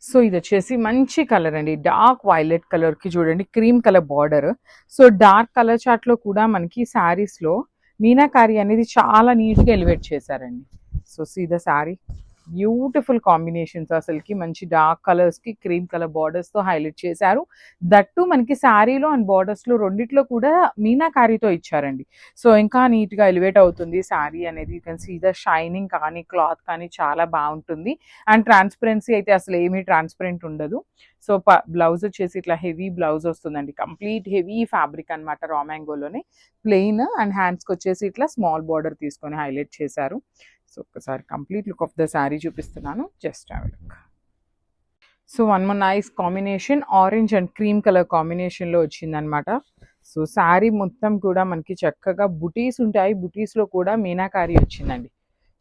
So ఇది వచ్చేసి మంచి కలర్ అండి, డార్క్ వైలెట్ కలర్ కి చూడండి cream colour border. So dark colour chart లో కూడా మనకి శారీస్ లో మీనాకారి అనేది చాలా నీట్ గా ఎలివేట్ చేశారండి. So see the sari, beautiful combinations, అసలుకి మంచి డార్క్ కలర్స్ కి క్రీమ్ కలర్ బార్డర్స్ తో హైలైట్ చేశారు. దట్టు మనకి శారీలో అండ్ బార్డర్స్ లో రెండిట్లో కూడా మీనాకారితో ఇచ్చారండి. సో ఇంకా నీట్ గా ఎలివేట్ అవుతుంది శారీ అనేది. You can see the shining కానీ క్లాత్ కానీ చాలా బాగుంటుంది. అండ్ ట్రాన్స్పరెన్సీ అయితే అసలు ఏమీ ట్రాన్స్పరెంట్ ఉండదు. సో బ్లౌజ్ వచ్చేసి ఇట్లా హెవీ బ్లౌజ్ వస్తుందండి, కంప్లీట్ హెవీ ఫ్యాబ్రిక్ అనమాట, రా మ్యాంగోలోనే ప్లెయిన్. అండ్ హ్యాండ్స్కి వచ్చేసి ఇట్లా స్మాల్ బార్డర్ తీసుకొని హైలైట్ చేశారు. సో ఒక్కసారి complete look of the sari చూపిస్తున్నాను, just have a look. So one more nice combination, orange and cream colour కాంబినేషన్లో వచ్చిందనమాట. సో శారీ మొత్తం కూడా మనకి చక్కగా బుటీస్ ఉంటాయి, బుటీస్లో కూడా మీనాకారి వచ్చిందండి.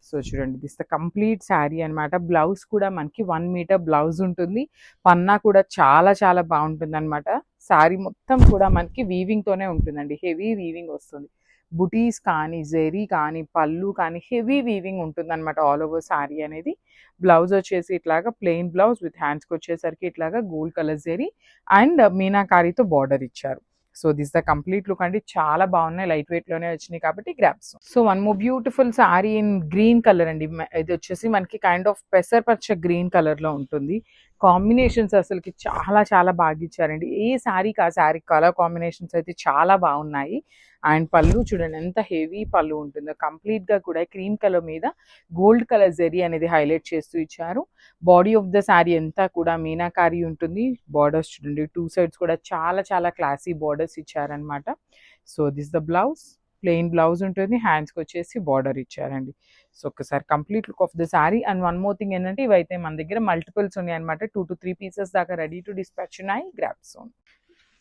సో చూడండి, దిస్ ద కంప్లీట్ శారీ అనమాట. బ్లౌజ్ కూడా మనకి 1 మీటర్ బ్లౌజ్ ఉంటుంది. పన్నా కూడా చాలా చాలా బాగుంటుంది అనమాట. శారీ మొత్తం కూడా మనకి వీవింగ్తోనే ఉంటుందండి, హెవీ వీవింగ్ వస్తుంది. బుటీస్ కానీ జెరీ కానీ పళ్ళు కానీ హెవీ వీవింగ్ ఉంటుంది అనమాట ఆల్ ఓవర్ శారీ అనేది. బ్లౌజ్ వచ్చేసి ఇట్లాగా ప్లెయిన్ బ్లౌజ్ విత్ హ్యాండ్స్కి వచ్చేసరికి ఇట్లాగా గోల్డ్ కలర్ జెరీ అండ్ మీనాకారితో బార్డర్ ఇచ్చారు. So this the complete look అండి, చాలా బాగున్నాయి, లైట్ వెయిట్ లోనే వచ్చినాయి కాబట్టి గ్రాప్స్. So one more beautiful sari in green colour అండి. ఇది వచ్చేసి మనకి కైండ్ ఆఫ్ పెసరపచ్చ గ్రీన్ కలర్ లో ఉంటుంది. కాంబినేషన్స్ అసలుకి చాలా చాలా బాగా ఇచ్చారండి. ఏ శారీకి ఆ శారీ కలర్ కాంబినేషన్స్ అయితే చాలా బాగున్నాయి. అండ్ పళ్ళు చూడండి ఎంత హెవీ పళ్ళు ఉంటుందో, కంప్లీట్ గా కూడా క్రీమ్ కలర్ మీద గోల్డ్ కలర్ జెరీ అనేది హైలైట్ చేస్తూ ఇచ్చారు. బాడీ ఆఫ్ ద శారీ అంతా కూడా మీనాకారి ఉంటుంది. బార్డర్స్ చూడండి, 2 సైడ్స్ కూడా చాలా చాలా క్లాసీ బార్డర్స్ ఇచ్చారనమాట. So this the blouse, plain blouse ఉంటుంది, హ్యాండ్స్కి వచ్చేసి బార్డర్ ఇచ్చారండి. సో ఒక్కసారి complete look of the sari. And one more thing ఏంటంటే, ఇవైతే మన దగ్గర మల్టిపుల్స్ ఉన్నాయి అనమాట, 2 to 3 పీసెస్ దాకా రెడీ టు డిస్పాచ్ ఉన్నాయి. గ్రాప్స్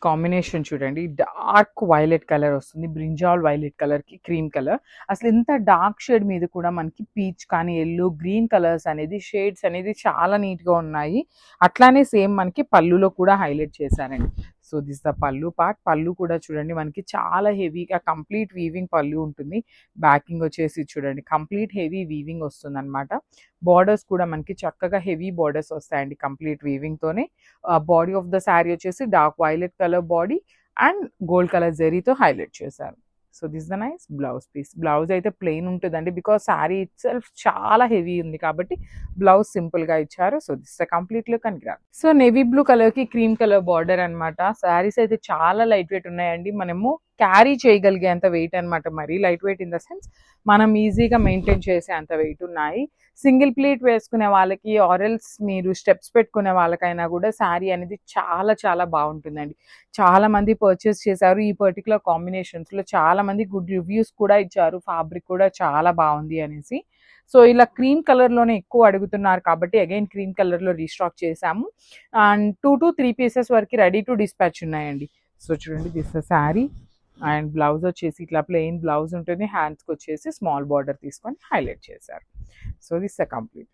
కాంబినేషన్ చూడండి, డార్క్ వైలెట్ కలర్ వస్తుంది, బ్రింజాల్ వైలెట్ కలర్ కి క్రీమ్ కలర్. అసలు ఇంత డార్క్ షేడ్ మీద కూడా మనకి పీచ్ కానీ ఎల్లో గ్రీన్ కలర్స్ అనేది షేడ్స్ అనేది చాలా నీట్ గా ఉన్నాయి. అట్లానే సేమ్ మనకి పళ్ళులో కూడా హైలైట్ చేశారండి. సో దిస్ ద పళ్ళు పార్ట్. పళ్ళు కూడా చూడండి మనకి చాలా హెవీగా కంప్లీట్ వీవింగ్ పళ్ళు ఉంటుంది. బ్యాకింగ్ వచ్చేసి చూడండి కంప్లీట్ హెవీ వీవింగ్ వస్తుంది అనమాట. బార్డర్స్ కూడా మనకి చక్కగా హెవీ బార్డర్స్ వస్తాయండి కంప్లీట్ వీవింగ్ తోనే. బాడీ ఆఫ్ ద శారీ వచ్చేసి dark violet colour body and gold colour జెరీతో హైలైట్ చేశారు. So this the nice blouse piece. Blouse అయితే ప్లెయిన్ ఉంటుందండి, బికాస్ శారీ ఇట్ సెల్ఫ్ చాలా హెవీ ఉంది కాబట్టి బ్లౌజ్ సింపుల్ గా ఇచ్చారు. So this the complete look and గ్రాప్. సో నేవీ బ్లూ కలర్ కి క్రీమ్ కలర్ బార్డర్ అనమాట. శారీస్ అయితే చాలా లైట్ వెయిట్ ఉన్నాయండి, మనము క్యారీ చేయగలిగేంత వెయిట్ అనమాట. మరీ light weight in the sense మనం ఈజీగా మెయింటైన్ చేసే అంత వెయిట్ ఉన్నాయి. సింగిల్ ప్లేట్ వేసుకునే వాళ్ళకి ఆరెల్స్ మీరు స్టెప్స్ పెట్టుకునే వాళ్ళకైనా కూడా శారీ అనేది చాలా చాలా బాగుంటుందండి. చాలా మంది పర్చేస్ చేశారు ఈ పర్టికులర్ కాంబినేషన్స్ లో, చాలా మంది గుడ్ రివ్యూస్ కూడా ఇచ్చారు, ఫ్యాబ్రిక్ కూడా చాలా బాగుంది అనేసి. సో ఇలా క్రీమ్ కలర్ లోనే ఎక్కువ అడుగుతున్నారు కాబట్టి అగైన్ క్రీమ్ కలర్ లో రీస్టాక్ చేసాము. అండ్ 2 to 3 పీసెస్ వరకు రెడీ టు డిస్పాచ్ ఉన్నాయండి. సో చూడండి, దిస్ శారీ. అండ్ బ్లౌజ్ వచ్చేసి ఇట్లా ప్లెయిన్ బ్లౌజ్ ఉంటుంది, హ్యాండ్స్కి వచ్చేసి స్మాల్ బార్డర్ తీసుకొని హైలైట్ చేశారు. So this complete.